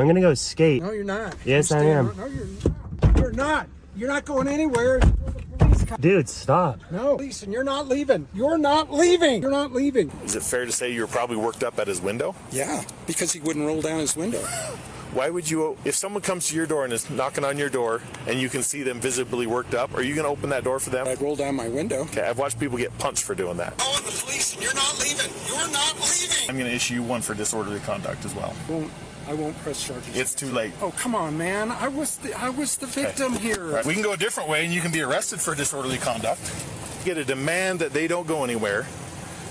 I'm gonna go skate. No, you're not. Yes, I am. No, you're not. You're not. You're not going anywhere. Dude, stop. No, listen, you're not leaving. You're not leaving. You're not leaving. Is it fair to say you were probably worked up at his window? Yeah, because he wouldn't roll down his window. Why would you, if someone comes to your door and is knocking on your door and you can see them visibly worked up, are you going to open that door for them? I'd roll down my window. Okay, I've watched people get punched for doing that. Oh, the police, and you're not leaving. You're not leaving. I'm going to issue you one for disorderly conduct as well. I won't press charges. It's too late. Oh, come on, man. I was the victim here. Right. We can go a different way and you can be arrested for disorderly conduct. Get a demand that they don't go anywhere.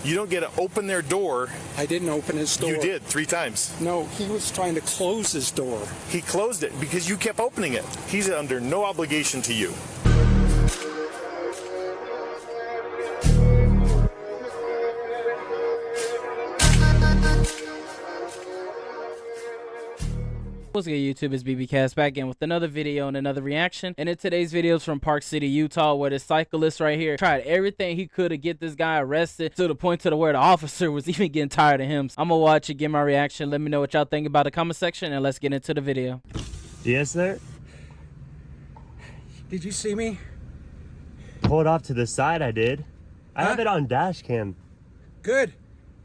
You don't get to open their door. I didn't open his door. You did 3 times. No, he was trying to close his door. He closed it because you kept opening it. He's under no obligation to you. What's good, YouTube? It's BBcast back in with another video and another reaction. And in today's video is from Park City, Utah, where the cyclist right here tried everything he could to get this guy arrested, to the point to where the officer was even getting tired of him. I'm gonna watch it, get my reaction. Let me know what y'all think about the comment section, and let's get into the video. Yes, sir. Did you see me? Pulled off to the side, I did. I have it on dash cam. Good.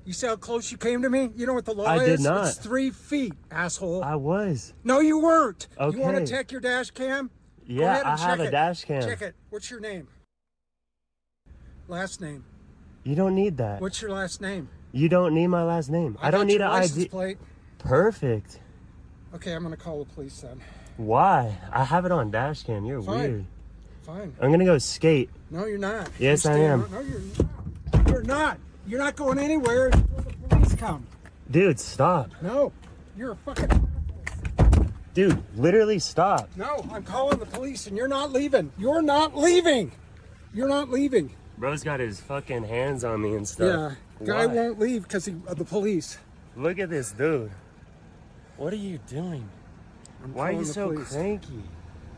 You see how close you came to me? You know what the law is? I did not. It's 3 feet, asshole. I was. No, you weren't. Okay. You want to check your dash cam? Go Yeah, ahead and I have check a it. dash cam. Check it. What's your name? Last name. You don't need that. What's your last name? You don't need my last name. I don't got need your an license ID. plate. Perfect. Okay, I'm gonna call the police then. Why? I have it on dash cam. You're Fine. weird. Fine. I'm gonna go skate. No, you're not. Yes, You're I am. No, you're not. You're not. You're not going anywhere until the police come. Dude, stop. No, you're a fucking... Dude, literally stop. No, I'm calling the police and you're not leaving. You're not leaving. You're not leaving. Bro's got his fucking hands on me and stuff. Yeah, guy Why? won't leave because of the police. Look at this dude. What are you doing? Why are you calling the so police. cranky?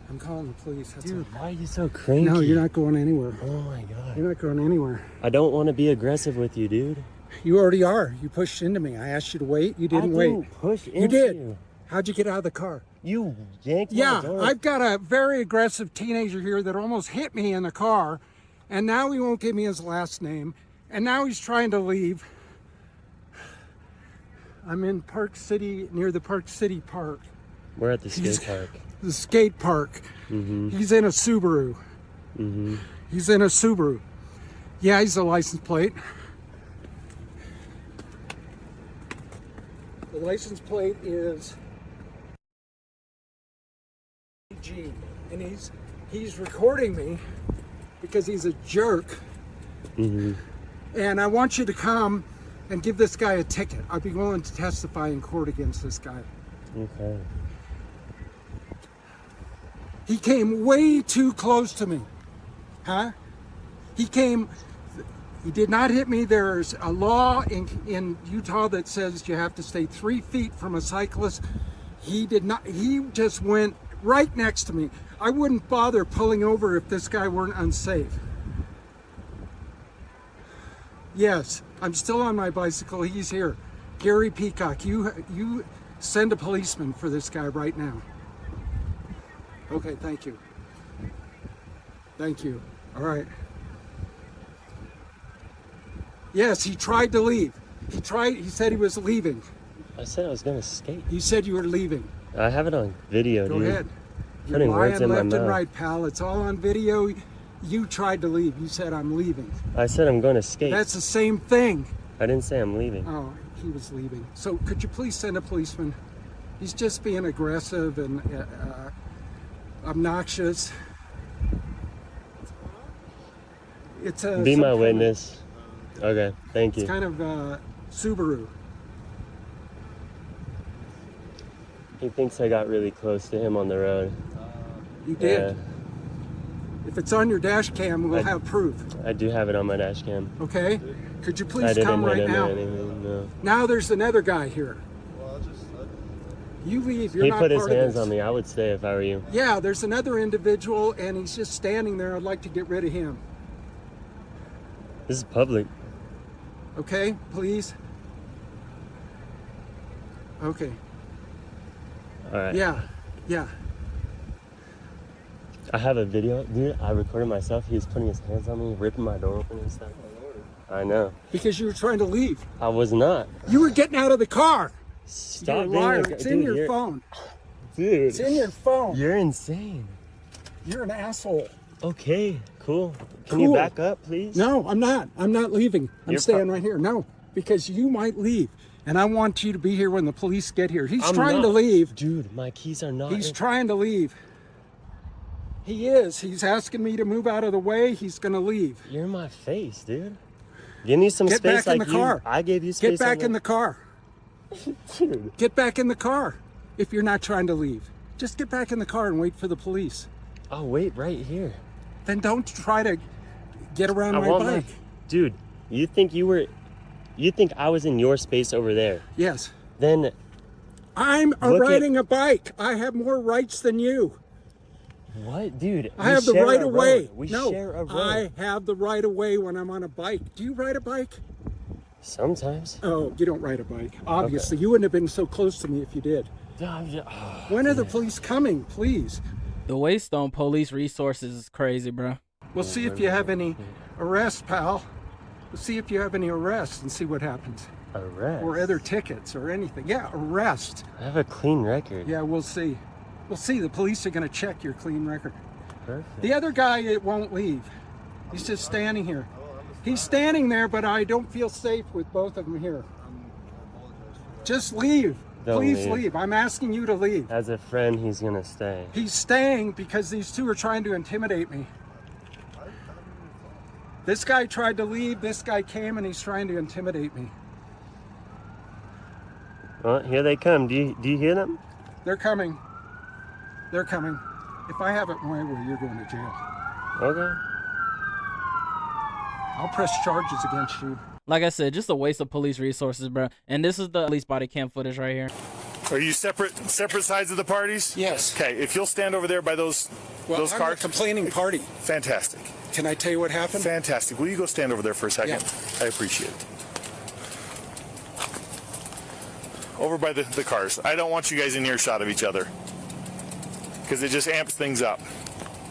I'm calling the police. That's Dude, all. why are you so cranky? No, you're not going anywhere. Oh my god. You're not going anywhere. I don't want to be aggressive with you, dude. You already are. You pushed into me. I asked you to wait. You didn't wait. Push into You did. you. How'd you get out of the car? You yanked my Yeah, gun. I've got a very aggressive teenager here that almost hit me in the car, and now he won't give me his last name, and now he's trying to leave. I'm in Park City, near the Park City Park. We're at the skate park. The skate park. He's in a Subaru. He's in a Subaru. Yeah, he's a license plate. The license plate is G, and he's recording me because he's a jerk. And I want you to come and give this guy a ticket. I'd be willing to testify in court against this guy. Okay. He came way too close to me. Huh? He did not hit me. There's a law in Utah that says you have to stay 3 feet from a cyclist. He did not. He just went right next to me. I wouldn't bother pulling over if this guy weren't unsafe. Yes, I'm still on my bicycle. He's here. Gary Peacock, you send a policeman for this guy right now. Okay, thank you. Thank you. All right. Yes, he tried to leave. He said he was leaving. I said I was gonna skate. You said you were leaving. I have it on video, Go dude. ahead. You're Putting lying words in my left and mouth. right, pal. It's all on video. You tried to leave. You said, I'm leaving. I said I'm gonna skate. That's the same thing. I didn't say I'm leaving. Oh, he was leaving. So could you please send a policeman? He's just being aggressive and obnoxious. It's a Be some my kind of- witness. Okay, thank you. It's kind of Subaru. He thinks I got really close to him on the road. You did. Yeah, If it's on your dash cam, we'll have proof. I do have it on my dash cam. Okay? Could you I please didn't come hit right him now? or anything, no. Now there's another guy here. You leave. You're He not put his part of hands this. on me. I would stay if I were you. Yeah, there's another individual, and he's just standing there. I'd like to get rid of him. This is public. Okay, please. Okay. All right. Yeah, yeah. I have a video, dude. I recorded myself. He was putting his hands on me, ripping my door open and stuff. I know. Because you were trying to leave. I was not. You were getting out of the car. Stop You're a being liar. a, It's dude, in your you're- phone. Dude. It's in your phone. You're insane. You're an asshole. Okay, cool. Can you Cool. back up, please? No, I'm not. I'm not leaving. I'm You're staying right here. No, because you might leave. And I want you to be here when the police get here. He's trying to leave. Dude, my keys are not. He's trying to leave. He is. He's asking me to move out of the way. He's going to leave. You're in my face, dude. Give me some Get space back in like the car. I gave you space. Get back in the car. Dude. Get back in the car if you're not trying to leave. Just get back in the car and wait for the police. I'll wait right here. Then don't try to get around my won't bike. Dude, you think I was in your space over there? Yes. Then I'm Look at- riding a bike. I have more rights than you. what, dude? I have the share right a of way. road. We No, share a road. I have the right of way when I'm on a bike. Do you ride a bike? Sometimes. Oh, you don't ride a bike. Obviously, you wouldn't have been so close to me if you did. When are the police coming, please? The waste on police resources is crazy, bro. We'll see if you have any arrests, pal. We'll see if you have any arrests and see what happens. Arrest. Or other tickets or anything. Yeah, arrest. I have a clean record. Yeah, we'll see. We'll see. The police are going to check your clean record. Perfect. The other guy, it won't leave. He's just standing here. He's standing there, but I don't feel safe with both of them here. Just leave. Don't Please leave. leave. I'm asking you to leave. As a friend, he's gonna stay. He's staying because these two are trying to intimidate me. This guy tried to leave. This guy came and he's trying to intimidate me. Well, here they come. Do you hear them? They're coming. They're coming. If I have it my way, you're going to jail. Okay. I'll press charges against you. Like I said, just a waste of police resources, bro. And this is the police body cam footage right here. Are you separate sides of the parties? Yes. Okay, if you'll stand over there by those I'm cars. a complaining party. Fantastic. Can I tell you what happened? Fantastic. Will you go stand over there for a second? Yeah. I appreciate it. Over by the cars. I don't want you guys in earshot of each other. Because it just amps things up.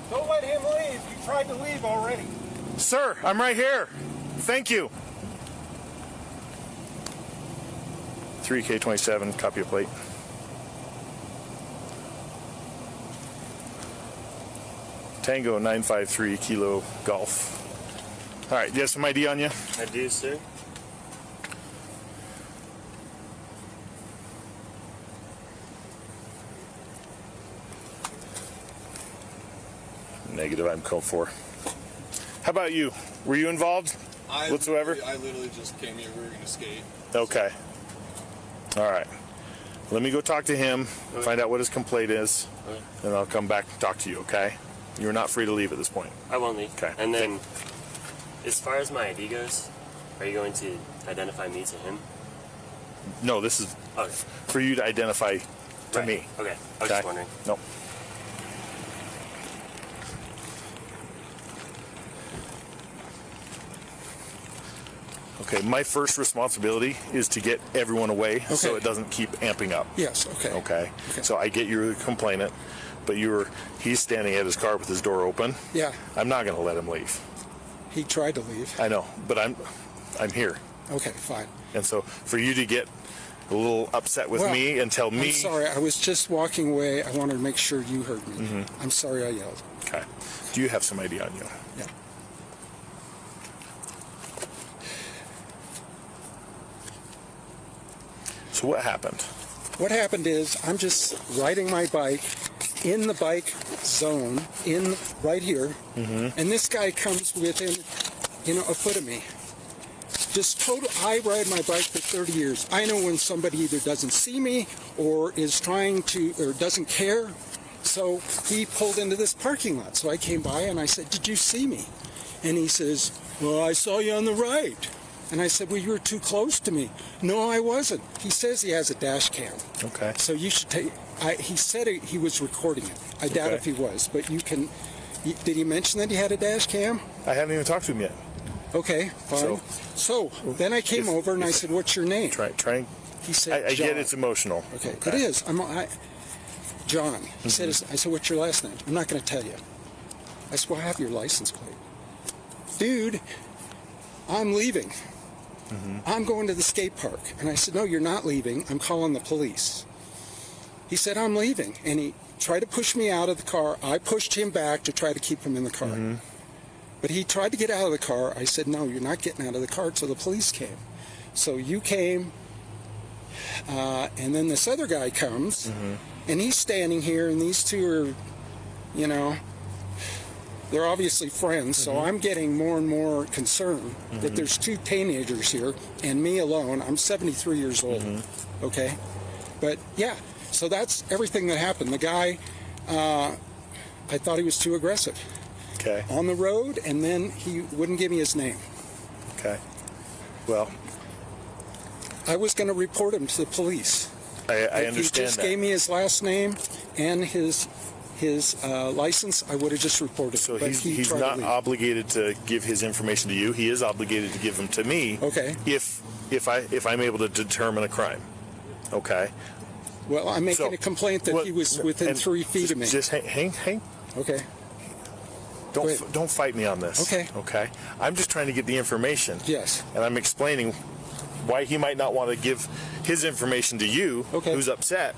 Don't let him leave. You tried to leave already. Sir, I'm right here. Thank you. 3K27, copy of plate. Tango 953 Kilo Golf. All right, do you have some ID on you? I do, sir. Negative, I'm code 4. How about you? Were you involved whatsoever? I literally just came here. We were going to skate. Okay. All right. Let me go talk to him, find out what his complaint is, and I'll come back and talk to you, okay? You're not free to leave at this point. I won't leave. Okay. And then, as far as my ID goes, are you going to identify me to him? No, this is Okay. for you to identify to Right. me. Okay. I was just wondering. No. Okay, my first responsibility is to get everyone away so Okay. it doesn't keep amping up. Yes, okay. Okay. Okay. So I get you're the complainant, but he's standing at his car with his door open. Yeah, I'm not going to let him leave. he tried to leave. I know, but I'm here. Okay, fine. And so for you to get a little upset with Well, me and tell me. I'm sorry. I was just walking away. I wanted to make sure you heard me. Mm-hmm. I'm sorry I yelled. Okay. Do you have some ID on you? Yeah. So what happened? What happened is I'm just riding my bike in the bike zone right here, and this guy comes within, a foot of me. Just total. I ride my bike for 30 years. I know when somebody either doesn't see me or is trying to or doesn't care. So he pulled into this parking lot. So I came by and I said, "Did you see me?" And he says, "Well, I saw you on the right." And I said, "Well, you were too close to me." "No, I wasn't." He says he has a dash cam. Okay. So you should take. He said he was recording it. I doubt Okay. if he was, but you can. Did he mention that he had a dash cam? I haven't even talked to him yet. Okay, fine. So then I came over and I said, "What's your name?" Try. He said, I get "John." it's emotional. Okay, it is. John. He said, I said, what's your last name? I'm not going to tell you. I said, well, I have your license plate. Dude, I'm leaving. I'm going to the skate park. And I said, no, you're not leaving. I'm calling the police. He said, I'm leaving. And he tried to push me out of the car. I pushed him back to try to keep him in the car. But he tried to get out of the car. I said, no, you're not getting out of the car until the police came. So you came, and then this other guy comes, and he's standing here, and these two are, you know, they're obviously friends, so I'm getting more and more concerned that there's two teenagers here, and me alone. I'm 73 years old, okay? But, yeah, so that's everything that happened. The guy, I thought he was too aggressive. Okay. On the road, and then he wouldn't give me his name. Okay. Well, I was going to report him to the police. I If understand he just that. gave me his last name and his license, I would have just reported. So but he's tried to not leave. obligated to give his information to you. He is obligated to give them to me. Okay. If I'm able to determine a crime. Okay. Well, I'm making So, a complaint that he was within and 3 feet of me. Just hang. Okay. Go ahead. Don't fight me on this. Okay. Okay. I'm just trying to get the information. Yes. And I'm explaining why he might not want to give his information to you, Okay. who's upset.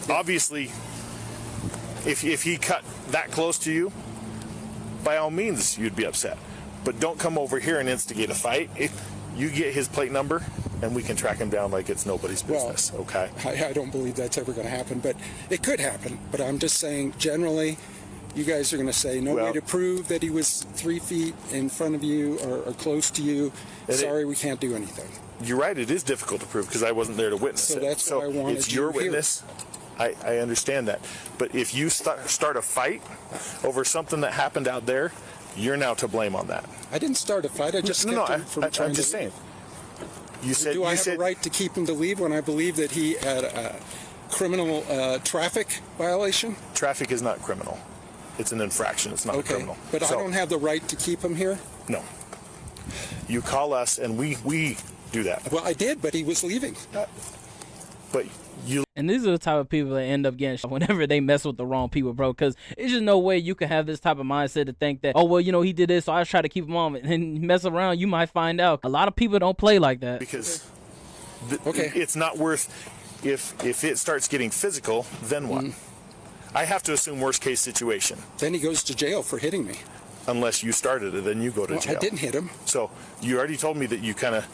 Obviously, if he cut that close to you, by all means, you'd be upset. But don't come over here and instigate a fight. You get his plate number, and we can track him down like it's nobody's business, okay? I don't believe that's ever going to happen, but it could happen. But I'm just saying, generally, you guys are going to say, no way to prove that he was 3 feet in front of you or close to you. Sorry, we can't do anything. You're right, it is difficult to prove because I wasn't there to witness So it. that's why I wanted it's you your here. witness. I understand that. But if you start a fight over something that happened out there, you're now to blame on that. I didn't start a fight. I just kept him from trying I'm just to leave. saying. You said Do I have a right to keep him to leave when I believe that he had a criminal traffic violation? Traffic is not criminal. It's an infraction. It's not a criminal. But So, I don't have the right to keep him here? No. You call us and we do that. Well, I did, but he was leaving. But you And these are the type of people that end up getting shot whenever they mess with the wrong people, bro. Because it's just no way you can have this type of mindset to think that, oh, well, you know, he did this, so I try to keep him on. And mess around, you might find out. A lot of people don't play like that. because it's not worth if it starts getting physical, then what? I have to assume worst case situation. Then he goes to jail for hitting me. Unless you started it, then you go to Well, jail. I didn't hit him. So you already told me that you kind of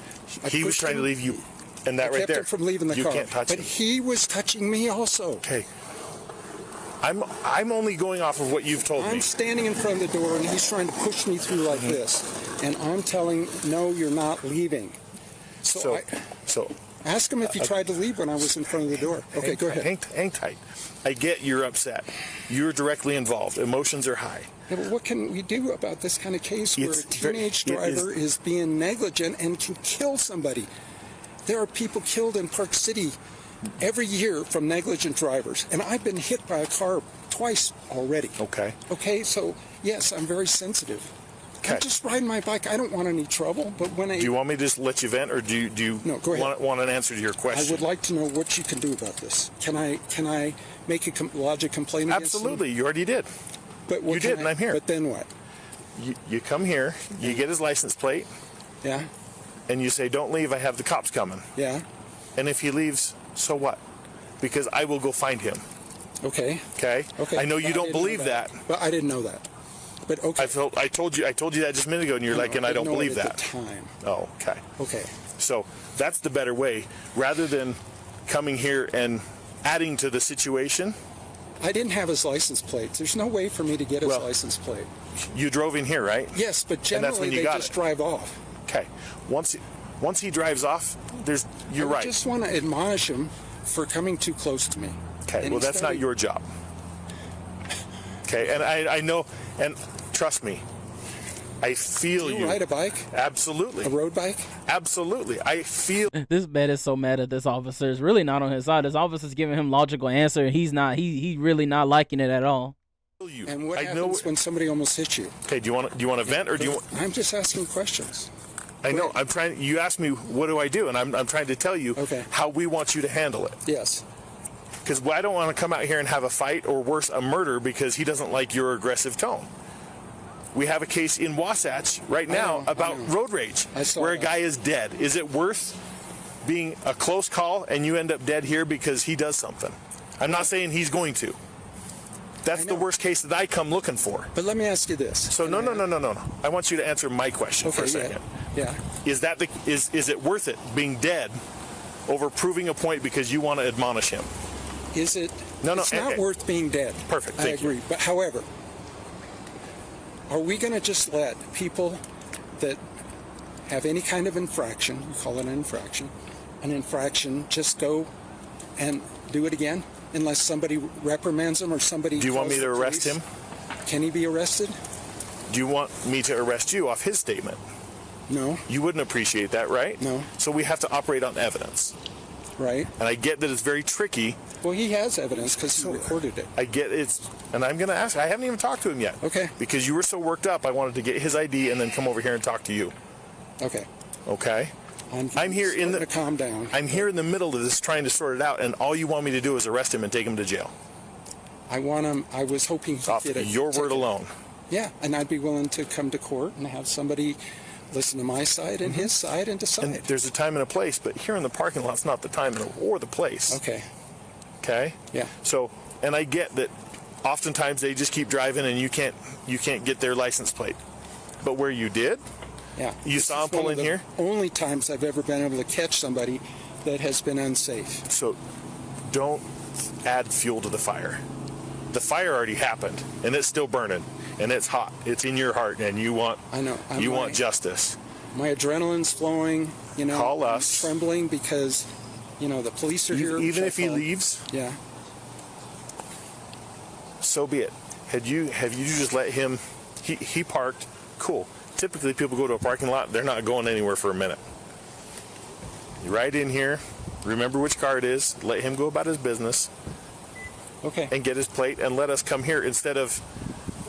he was pushed trying to him. leave you, and that I right kept there. him from leaving the you car. can't touch but him. he was touching me also. Okay. I'm only going off of what you've told me. I'm standing in front of the door, and he's trying to push me through like this. And I'm telling, no, you're not leaving. So ask him if he tried to leave when I was in front of the door. Okay, go ahead. Hang tight. I get you're upset. You're directly involved. Emotions are high. Yeah, but what can we do about this kind of case where a teenage driver is being negligent and can kill somebody? There are people killed in Park City every year from negligent drivers, and I've been hit by a car twice already. Okay. Okay, so yes, I'm very sensitive. Okay. I'm just riding my bike. I don't want any trouble, but when Do you want me to just let you vent, or do you No, go ahead. want an answer to your question? I would like to know what you can do about this. Can I make a lodge a complaint against him? Absolutely. You already did. But what You can did, and I'm here. But then what? You come here, you get his license plate, Yeah, and you say, "Don't leave. I have the cops coming." yeah, And if he leaves, so what? Because I will go find him. okay. Okay. Okay. I know you Well, don't didn't know believe that. But I didn't know that. But okay. I told you that just a minute ago, and you're like, and I don't didn't know believe it that. at the time. Oh, okay. Okay. So that's the better way, rather than coming here and adding to the situation. I didn't have his license plate. There's no way for me to get his Well- license plate. You drove in here, right? Yes, but And that's generally when you they got just it. drive off. Okay. Once he drives off, you're I right. just want to admonish him for coming too close to me. Okay. And Well, he that's not started- your job. Okay. And I know, and trust me, I feel Do you. you ride a bike? Absolutely. A road bike? Absolutely. I feel This man is so mad at this officer. It's really not on his side. This officer's giving him logical answer. He's not. He really not liking it at all. you. And what I happens know. when somebody almost hits you? Okay. Do you want to vent, or do you? I'm just asking questions. I know. I'm trying. You asked me what do I do, and I'm trying to tell you Okay. how we want you to handle it. Yes. Because I don't want to come out here and have a fight or worse, a murder because he doesn't like your aggressive tone. We have a case in Wasatch right now about road rage where a guy is dead. Is it worth being a close call and you end up dead here because he does something? I'm not saying he's going to. That's the worst case that I come looking for. But let me ask you this. So no. I want you to answer my question for a second. Yeah. Is it worth it being dead over proving a point because you want to admonish him? Is it? No. It's not worth being dead. Perfect. I agree. But however, are we going to just let people that have any kind of infraction, we call it an infraction, just go and do it again? Unless somebody reprimands them or somebody... Do you want me to arrest him? Can he be arrested? Do you want me to arrest you off his statement? No. You wouldn't appreciate that, right? No. So we have to operate on evidence. Right. And I get that it's very tricky. Well, he has evidence because he recorded it. I get it's... And I'm going to ask. I haven't even talked to him yet. Okay. Because you were so worked up, I wanted to get his ID and then come over here and talk to you. Okay. Okay? I'm here in the... calm down. I'm here in the middle of this trying to sort it out, and all you want me to do is arrest him and take him to jail. I want him... I was hoping he'd Off get it. your word alone. Yeah, and I'd be willing to come to court and have somebody listen to my side and his side and decide. And there's a time and a place, but here in the parking lot's not the time or the place. Okay. Okay? Yeah. So, and I get that oftentimes they just keep driving and you can't get their license plate. But where you did, yeah. You saw him pull in here? Only times I've ever been able to catch somebody that has been unsafe. So don't add fuel to the fire. The fire already happened, and it's still burning, and it's hot. It's in your heart, and you want you want justice. My adrenaline's flowing. You know, call us. I'm trembling because the police are here. Even if he leaves, yeah. So be it. Had you just let him? He parked. Cool. Typically, people go to a parking lot. They're not going anywhere for a minute. You ride in here. Remember which car it is. Let him go about his business. Okay. And get his plate and let us come here instead of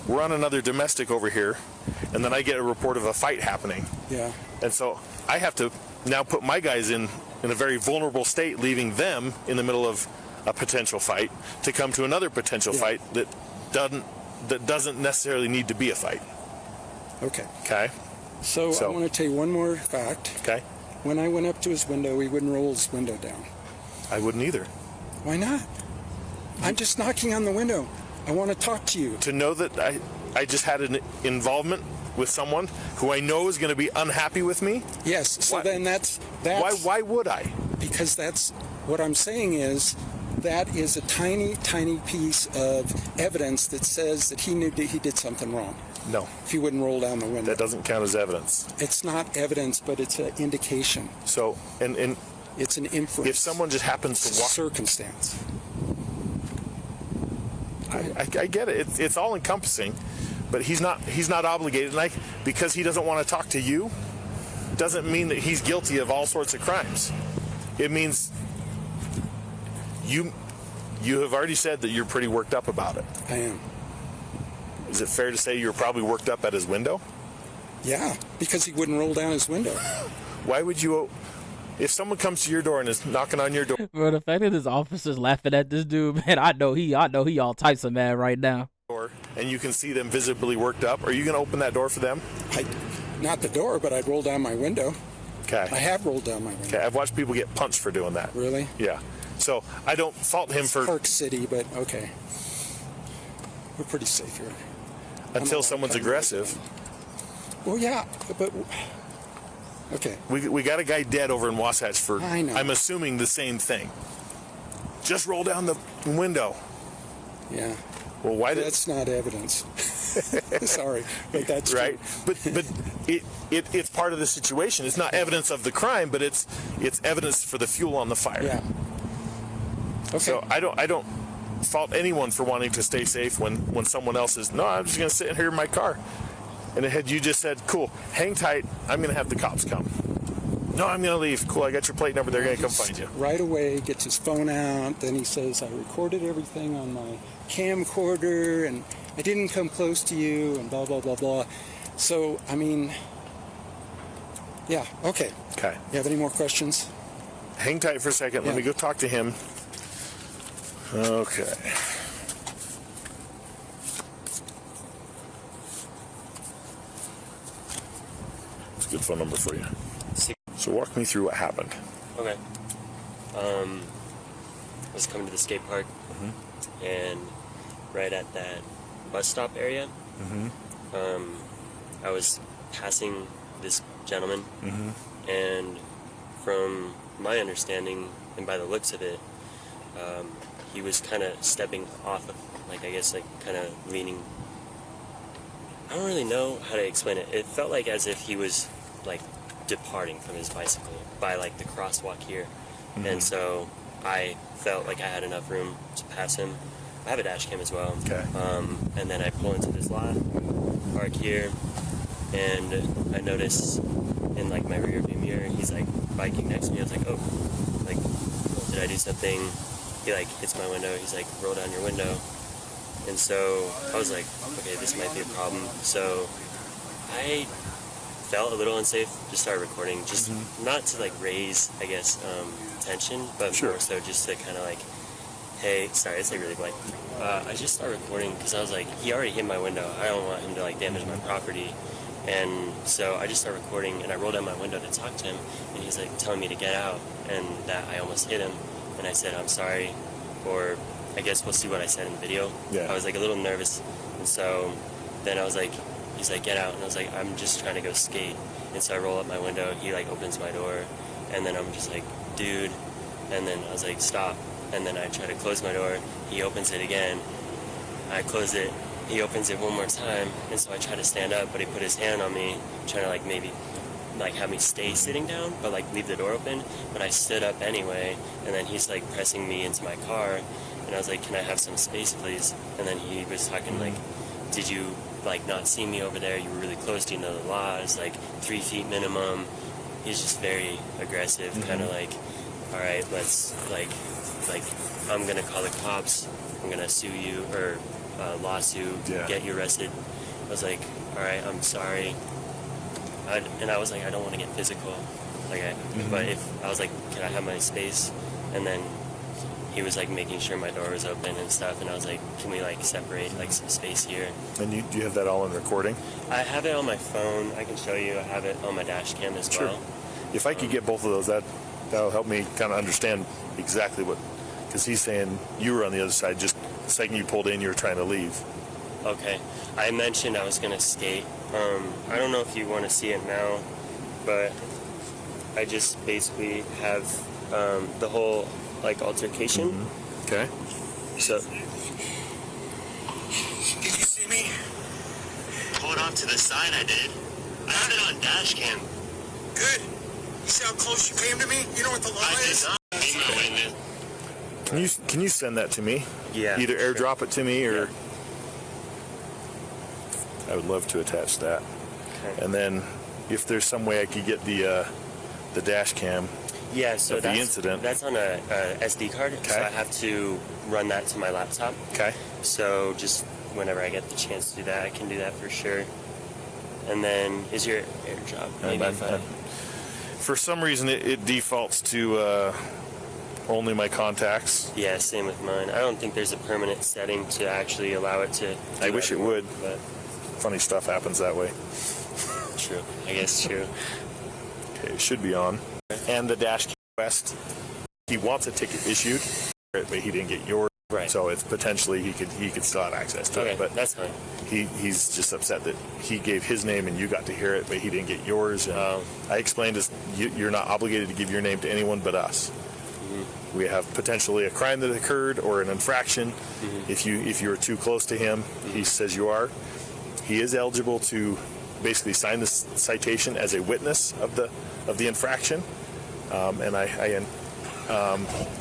we're on another domestic over here, and then I get a report of a fight happening. Yeah. And so I have to now put my guys in a very vulnerable state, leaving them in the middle of a potential fight to come to another potential fight that doesn't necessarily need to be a fight. Okay. Okay. So I want to tell you one more fact. Okay. When I went up to his window, he wouldn't roll his window down. I wouldn't either. Why not? I'm just knocking on the window. I want to talk to you. To know that I just had an involvement with someone who I know is going to be unhappy with me? Yes. So then that's why would I? Because that's what I'm saying is that is a tiny, tiny piece of evidence that says that he knew that he did something wrong. No. If he wouldn't roll down the window. That doesn't count as evidence. It's not evidence, but it's an indication. So, and it's an inference. If someone just happens to walk... circumstance. I get it. It's all encompassing, but he's not obligated. And because he doesn't want to talk to you, doesn't mean that he's guilty of all sorts of crimes. It means you have already said that you're pretty worked up about it. I am. Is it fair to say you're probably worked up at his window? Yeah, because he wouldn't roll down his window. Why would you? If someone comes to your door and is knocking on your door, bro, the fact that his officer's laughing at this dude, man, I know he all types of mad right now. And you can see them visibly worked up, are you going to open that door for them? Not the door, but I'd roll down my window. Okay. I have rolled down my window. Okay, I've watched people get punched for doing that. Really? Yeah. So I don't fault him for Park City, but okay. We're pretty safe here. Until someone's aggressive. Well, yeah, but okay. We got a guy dead over in Wasatch for, I know. I'm assuming, the same thing. Just roll down the window. Yeah. Well, why did... That's not evidence. Sorry, but that's right. True. But it's part of the situation. It's not evidence of the crime, but it's evidence for the fuel on the fire. Yeah. Okay. So I don't fault anyone for wanting to stay safe when someone else is, no, I'm just going to sit here in my car. And had you just said, cool, hang tight, I'm going to have the cops come. No, I'm going to leave. Cool, I got your plate number. They're going to come find you. Right away, gets his phone out. Then he says, I recorded everything on my camcorder, and I didn't come close to you, and blah, blah, blah, blah. So, I mean, yeah, okay. Okay. You have any more questions? Hang tight for a second. Yeah. Let me go talk to him. Okay. It's a good phone number for you. So walk me through what happened. Okay. I was coming to the skate park, and right at that bus stop area, I was passing this gentleman, and from my understanding and by the looks of it, he was kind of stepping off of, like, I guess, like, kind of leaning. I don't really know how to explain it. It felt like as if he was, like, departing from his bicycle by, like, the crosswalk here. And so I felt like I had enough room to pass him. I have a dash cam as well. Okay. And then I pull into this lot, park here, and I notice in, like, my rear view mirror, he's, like, biking next to me. I was like, oh, like, did I do something? He, like, hits my window. He's like, roll down your window. And so I was like, okay, this might be a problem. So I felt a little unsafe, just started recording, just not to, like, raise, I guess, tension, but more so just to kind of, like, hey, sorry, it's, like, really blank. I just started recording because I was like, he already hit my window. I don't want him to, like, damage my property. And so I just started recording, and I rolled down my window to talk to him, and he's, like, telling me to get out, and that I almost hit him. And I said, I'm sorry, or I guess we'll see what I said in the video. Yeah. I was, like, a little nervous, and so then I was like, he's like, get out, and I was like, I'm just trying to go skate. And so I roll up my window, he, like, opens my door, and then I'm just like, dude, and then I was like, stop, and then I try to close my door, he opens it again, I close it, he opens it one more time, and so I try to stand up, but he put his hand on me, trying to, like, maybe, like, have me stay sitting down, but, like, leave the door open, but I stood up anyway, and then he's, like, pressing me into my car, and I was like, can I have some space, please? And then he was talking, like, did you, like, not see me over there? You were really close to another law. It's like 3 feet minimum. He's just very aggressive, kind of like, all right, let's, like, I'm gonna call the cops. I'm gonna sue you, or lawsuit, get you arrested. I was like, all right, I'm sorry. And I was like, I don't want to get physical. Like, but if I was like, can I have my space? And then he was, like, making sure my door was open and stuff, and I was like, can we, like, separate, like, some space here? And do you have that all in recording? I have it on my phone. I can show you. I have it on my dash cam as well. If I could get both of those, that'll help me kind of understand exactly what, because he's saying you were on the other side, just the second you pulled in, you were trying to leave. Okay. I mentioned I was going to skate. I don't know if you want to see it now, but I just basically have the whole, like, altercation. Okay. So, did you see me? Pulled off to the side, I did. I had it on dash cam. Good. You see how close you came to me? You know what the law is? I did not. Be my witness. Can you send that to me? Yeah. Either airdrop it to me, or Yeah. I would love to attach that. Okay. And then if there's some way I could get the dash cam. Yeah, so of the incident. That's on a SD card, so I have to run that to my laptop. Okay. So just whenever I get the chance to do that, I can do that for sure. And then, is your airdrop? Maybe if I... For some reason, it defaults to only my contacts. Yeah, same with mine. I don't think there's a permanent setting to actually allow it to. I wish it would, but funny stuff happens that way. True. I guess true. Okay, it should be on. And the dash cam request, he wants a ticket issued, but he didn't get yours. Right. So it's potentially he could still have access to it. But that's fine. He's just upset that he gave his name and you got to hear it, but he didn't get yours. And I explained you're not obligated to give your name to anyone but us. We have potentially a crime that occurred or an infraction. If you were too close to him, he says you are. He is eligible to basically sign the citation as a witness of the infraction. And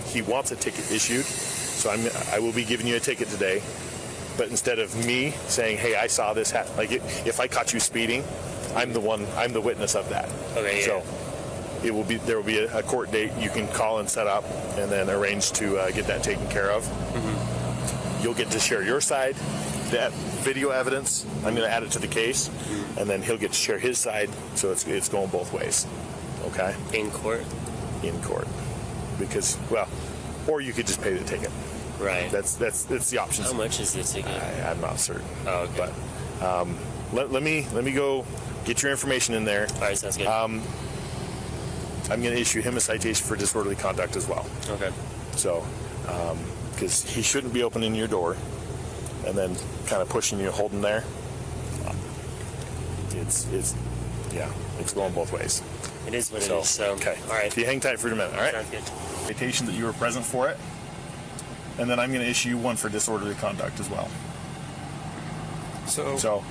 he wants a ticket issued, so I will be giving you a ticket today. But instead of me saying, "Hey, I saw this happen," like if I caught you speeding, I'm the witness of that. Okay. Yeah. So there will be a court date you can call and set up, and then arrange to get that taken care of. You'll get to share your side. That video evidence, I'm going to add it to the case, and then he'll get to share his side. So it's going both ways. Okay. In court. In court, because or you could just pay the ticket. Right. That's the options. How much is the ticket? I'm not certain. Oh, okay. But let me go get your information in there. All right, sounds good. I'm going to issue him a citation for disorderly conduct as well. Okay. So, because he shouldn't be opening your door and then kind of pushing you, holding there. It's going both ways. It is what it is. So, okay. All right. If you hang tight for a minute, all right? Sounds good. Citation that you were present for it, and then I'm going to issue you one for disorderly conduct as well. So,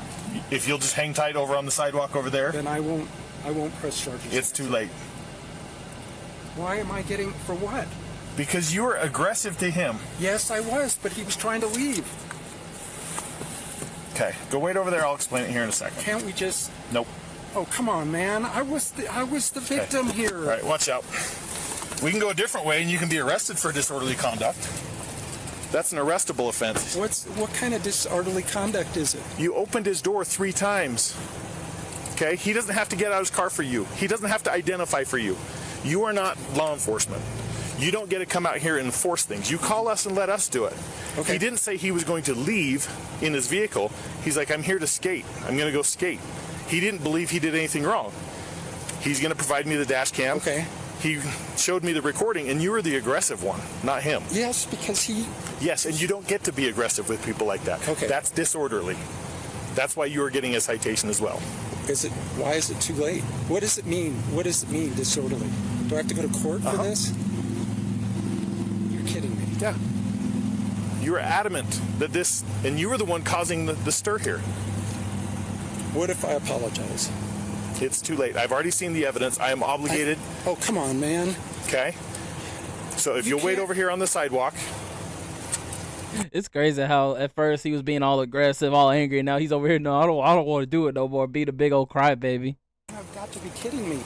if you'll just hang tight over on the sidewalk over there, then I won't press charges. it's too late. Why am I getting, for what? Because you were aggressive to him. Yes, I was, but he was trying to leave. Okay, go wait over there. I'll explain it here in a second. Can't we just? Nope. Oh, come on, man. I was the victim here. All right, watch out. We can go a different way, and you can be arrested for disorderly conduct. That's an arrestable offense. What kind of disorderly conduct is it? You opened his door 3 times. Okay? He doesn't have to get out of his car for you. He doesn't have to identify for you. You are not law enforcement. You don't get to come out here and enforce things. You call us and let us do it. Okay. He didn't say he was going to leave in his vehicle. He's like, I'm here to skate. I'm going to go skate. He didn't believe he did anything wrong. He's going to provide me the dash cam. Okay. He showed me the recording, and you were the aggressive one, not him. Yes, because he... Yes, and you don't get to be aggressive with people like that. Okay. That's disorderly. That's why you are getting a citation as well. Why is it too late? What does it mean? What does it mean, disorderly? Do I have to go to court for this? You're kidding me. Yeah. You were adamant that this, and you were the one causing the stir here. What if I apologize? It's too late. I've already seen the evidence. I am obligated. Oh, come on, man. Okay? So if you'll wait over here on the sidewalk. It's crazy how at first he was being all aggressive, all angry, and now he's over here. No, I don't want to do it no more. Be the big old crybaby. I've got to be kidding me.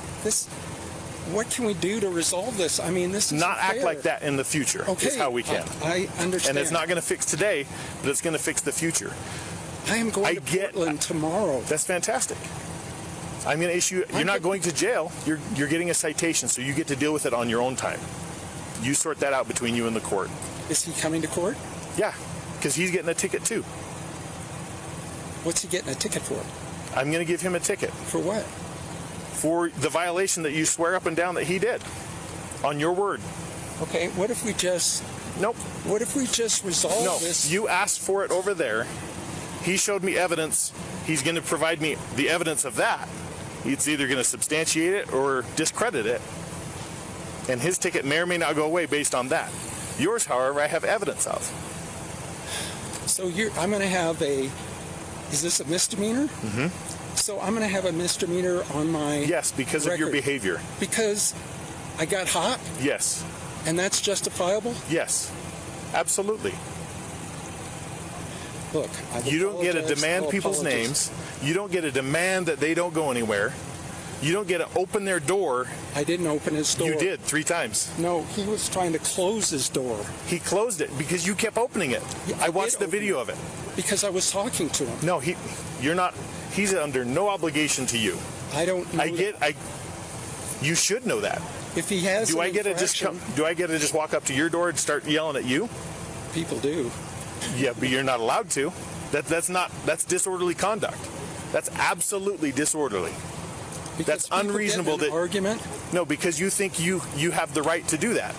What can we do to resolve this? I mean, this is Not act like that in the future. Okay, is how we can. I understand. And it's not going to fix today, but it's going to fix the future. I am going to Portland tomorrow. That's fantastic. I'm going to issue. You're not going to jail. You're getting a citation, so you get to deal with it on your own time. You sort that out between you and the court. Is he coming to court? Yeah, because he's getting a ticket too. What's he getting a ticket for? I'm going to give him a ticket. For what? For the violation that you swear up and down that he did. On your word. Okay, what if we just... Nope. What if we just resolve this? No, you asked for it over there. He showed me evidence. He's going to provide me the evidence of that. It's either going to substantiate it or discredit it. And his ticket may or may not go away based on that. Yours, however, I have evidence of. So I'm going to have a... Is this a misdemeanor? Mm-hmm. So I'm going to have a misdemeanor on my Yes, because of your behavior. Because I got hot? Yes. And that's justifiable? Yes. Absolutely. Look, you don't get to demand people's names. You don't get to demand that they don't go anywhere. You don't get to open their door. I didn't open his door. You did 3 times. No, he was trying to close his door. He closed it because you kept opening it. Yeah, I watched the video of it. Because I was talking to him. No, you're not. He's under no obligation to you. I don't know. You should know that. If he has Do I get to just walk up to your door and start yelling at you? People do. Yeah, but you're not allowed to. That's disorderly conduct. That's absolutely disorderly. Because that's unreasonable. Argument? No, because you think you have the right to do that.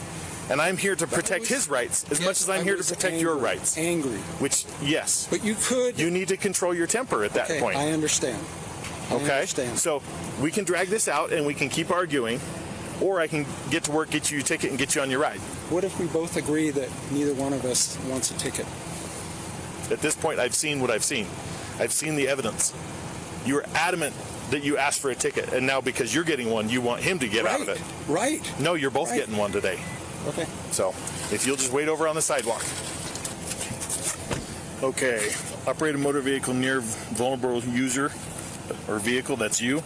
And I'm here to protect his rights as much as I'm here to protect your rights. Angry. Which, yes. But you could... You need to control your temper at that point. I understand. I understand. So we can drag this out and we can keep arguing, or I can get to work, get you a ticket, and get you on your ride. What if we both agree that neither one of us wants a ticket? At this point, I've seen what I've seen. I've seen the evidence. You were adamant that you asked for a ticket, and now because you're getting one, you want him to get out of it. Right. No, you're both getting one today. Okay. So, if you'll just wait over on the sidewalk. Okay. Operate a motor vehicle near vulnerable user or vehicle, that's you.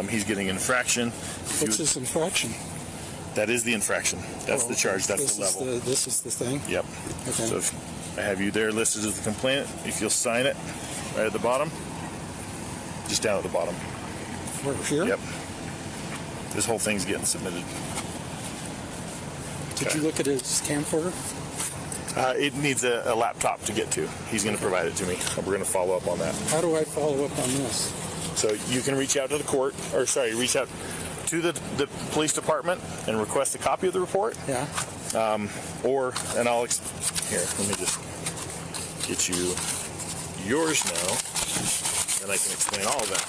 He's getting an infraction. What's his infraction? That is the infraction. That's the charge. That's the level. This is the thing? Yep. Okay. So if I have you there listed as the complainant. If you'll sign it right at the bottom. Just down at the bottom. Right here? Yep. This whole thing's getting submitted. Did you look at his camcorder? It needs a laptop to get to. He's going to provide it to me. We're going to follow up on that. How do I follow up on this? So you can reach out to the court, or sorry, reach out to the police department and request a copy of the report. Yeah. And here, let me just get you yours now, and I can explain all of that.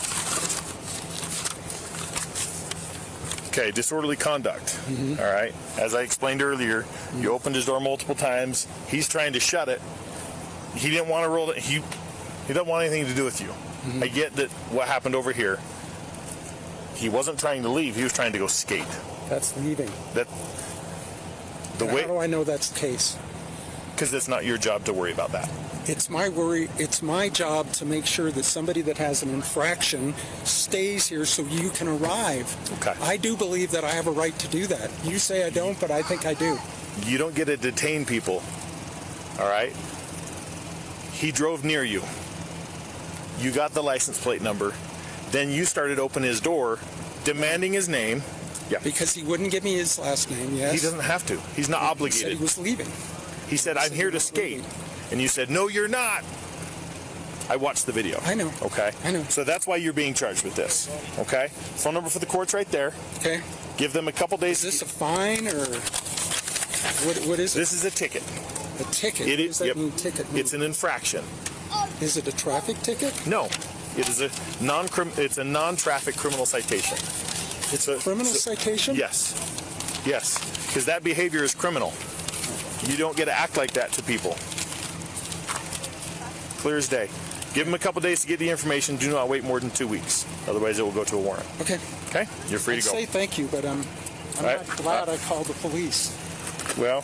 Okay, disorderly conduct. All right. As I explained earlier, you opened his door multiple times. He's trying to shut it. He didn't want to roll it. He doesn't want anything to do with you. I get that what happened over here. He wasn't trying to leave. He was trying to go skate. That's leaving. How do I know that's the case? Because it's not your job to worry about that. It's my worry. It's my job to make sure that somebody that has an infraction stays here so you can arrive. Okay. I do believe that I have a right to do that. You say I don't, but I think I do. You don't get to detain people. All right? He drove near you. You got the license plate number. Then you started opening his door, demanding his name. Yeah. Because he wouldn't give me his last name, yes. He doesn't have to. He's not He said obligated. he was leaving. He said, I'm here to skate. And you said, no, you're not. I watched the video. I know. Okay? I know. So that's why you're being charged with this. Okay? Phone number for the court's right there. Okay. Give them a couple days. Is this a fine or what is it? This is a ticket. A ticket? It What is. does that Yep. mean, ticket mean? It's an infraction. Is it a traffic ticket? No. It is a non-traffic criminal citation. It's a Criminal citation? Yes. Yes. Because that behavior is criminal. You don't get to act like that to people. Clear as day. Give them a couple days to get the information. Do not wait more than 2 weeks. Otherwise, it will go to a warrant. Okay. Okay? You're free I'd to go. say thank you, but I'm Right. not glad I called the police. Well,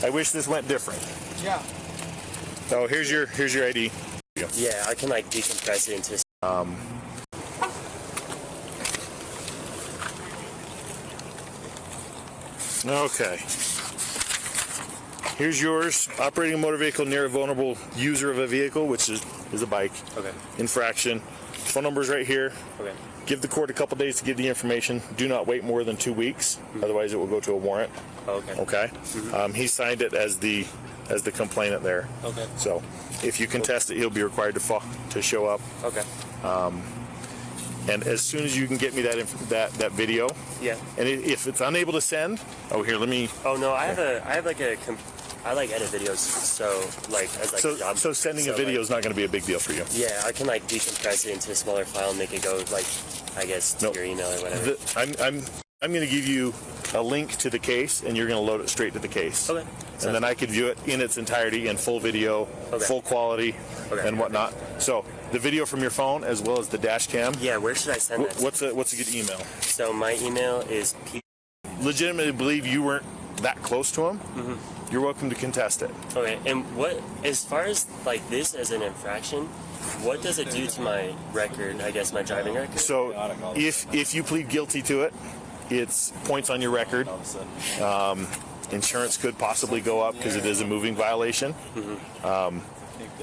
I wish this went different. Yeah. Oh, here's your ID. Yeah, I can like decompress it into. Okay. Here's yours. Operating a motor vehicle near a vulnerable user of a vehicle, which is a bike. Okay. Infraction. Phone number's right here. Okay. Give the court a couple days to get the information. Do not wait more than 2 weeks. Otherwise, it will go to a warrant. Okay. Okay. He signed it as the complainant there. Okay. So, if you contest it, he'll be required to show up. Okay. And as soon as you can get me that video, Yeah. and if it's unable to send, here, let me. Oh no, I like edit videos, so like as like a job. So sending a video is not going to be a big deal for you. Yeah, I can like decompress it into a smaller file and make it go like, I guess, to your email or whatever. I'm going to give you a link to the case, and you're going to load it straight to the case. Okay. And then I could view it in its entirety in full video, full quality, and whatnot. So the video from your phone as well as the dash cam. Yeah, where should I send that? What's a good email? So my email is Legitimately believe you weren't that close to him. You're welcome to contest it. Okay, and what, as far as like this as an infraction, what does it do to my record, I guess my driving record? So if you plead guilty to it, it's points on your record. Insurance could possibly go up because it is a moving violation.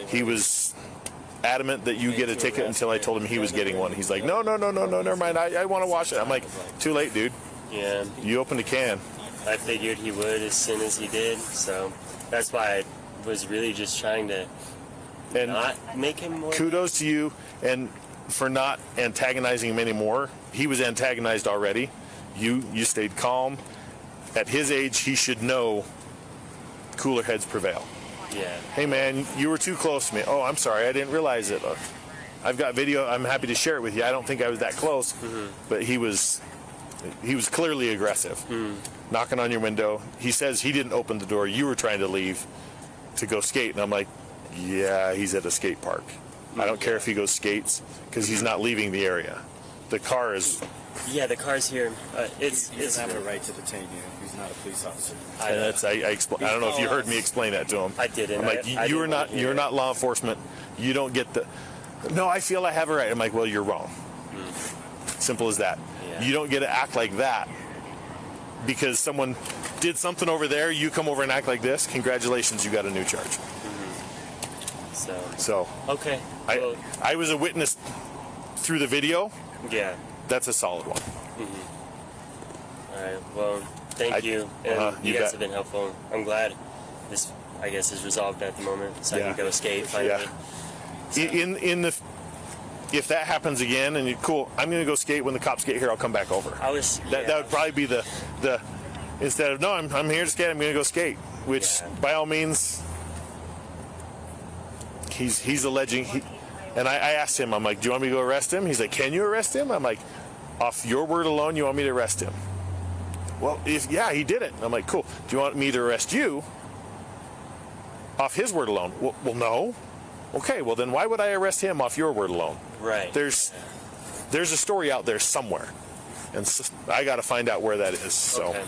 He was adamant that you get a ticket until I told him he was getting one. He's like, no, never mind. I want to watch it. I'm like, too late, dude. Yeah. You opened a can. I figured he would as soon as he did, so that's why I was really just trying to not make him more. Kudos to you and for not antagonizing him anymore. He was antagonized already. You stayed calm. At his age, he should know cooler heads prevail. Yeah. Hey man, you were too close to me. Oh, I'm sorry, I didn't realize it. I've got video. I'm happy to share it with you. I don't think I was that close, but he was clearly aggressive. Knocking on your window. He says he didn't open the door. You were trying to leave to go skate, and I'm like, yeah, he's at a skate park. I don't care if he goes skates because he's not leaving the area. The car is. Yeah, the car's here. He doesn't have a right to detain you. He's not a police officer. I don't know if you heard me explain that to him. I didn't. I'm like, you're not law enforcement. You don't get the. No, I feel I have a right. I'm like, well, you're wrong. Simple as that. Yeah. You don't get to act like that because someone did something over there. You come over and act like this. Congratulations, you got a new charge. So. Okay. I was a witness through the video. Yeah. That's a solid one. All right. Well, thank you. And you you guys bet. have been helpful. I'm glad this I guess, is resolved at the moment, so I Yeah. can go skate finally. Yeah. If that happens again, and cool, I'm gonna go skate. When the cops get here, I'll come back over. That would probably be the instead of no, I'm here to skate. I'm gonna go skate. Which by all means, he's alleging. And I asked him, I'm like, do you want me to go arrest him? He's like, can you arrest him? I'm like, off your word alone, you want me to arrest him? Well, he did it. I'm like, cool. Do you want me to arrest you off his word alone? Well, no. Okay, well then why would I arrest him off your word alone? Right. There's a story out there somewhere, and I got to find out where that is. So, Okay.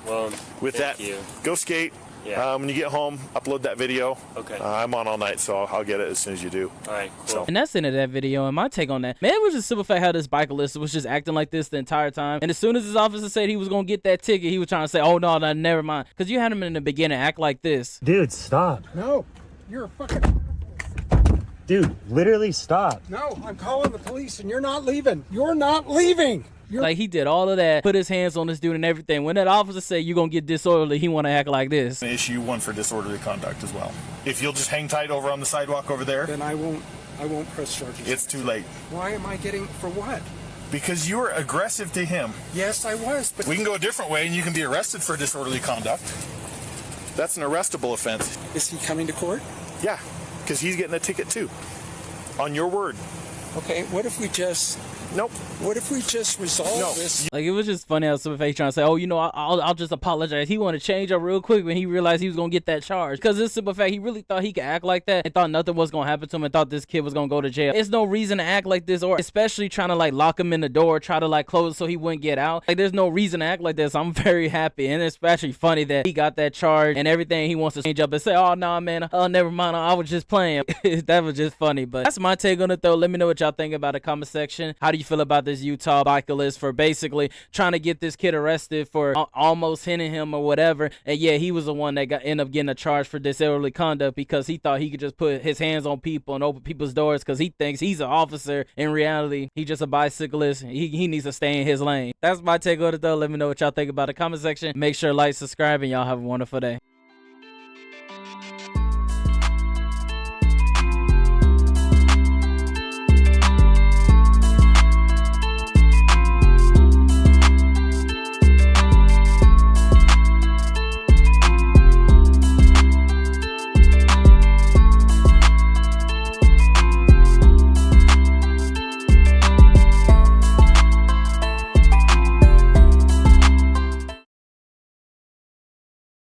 Well, with thank that, you. go skate. Yeah. When you get home, upload that video. Okay. I'm on all night, so I'll get it as soon as you do. All right, cool. So- And that's the end of that video. And my take on that, man, it was just simple fact how this Bicyclist was just acting like this the entire time. And as soon as his officer said he was gonna get that ticket, he was trying to say, "Oh no, never mind," because you had him in the beginning act like this. Dude, stop. No, you're a fucking. Dude, literally stop. No, I'm calling the police and you're not leaving. You're not leaving. Like, he did all of that, put his hands on this dude and everything. When that officer said you're gonna get disorderly, he want to act like this. Issue 1 for disorderly conduct as well. If you'll just hang tight over on the sidewalk over there, Then I won't press charges. it's too late. Why am I getting, for what? Because you were aggressive to him. Yes, I was, but We can go a different way and you can be arrested for disorderly conduct. That's an arrestable offense. is he coming to court? Yeah, because he's getting a ticket too. On your word. Okay, what if we just Nope. resolve No. this? Like, it was just funny how Superface trying to say, "Oh, you know, I'll just apologize." He wanted to change up real quick when he realized he was gonna get that charge. Because this Superface, he really thought he could act like that and thought nothing was gonna happen to him and thought this kid was gonna go to jail. There's no reason to act like this, or especially trying to like lock him in the door, try to like close it so he wouldn't get out. Like, there's no reason to act like this. I'm very happy, and it's especially funny that he got that charge and everything. He wants to change up and say, "Oh no, man, oh never mind, I was just playing." That was just funny. But that's my take on it, though. Let me know what y'all think about the comment section. How do you feel about this Utah Bicyclist for basically trying to get this kid arrested for almost hitting him or whatever? And yeah, he was the one that ended up getting a charge for disorderly conduct because he thought he could just put his hands on people and open people's doors because he thinks he's an officer. In reality, he's just a bicyclist. He needs to stay in his lane. That's my take on it, though. Let me know what y'all think about the comment section. Make sure to like, subscribe, and y'all have a wonderful day.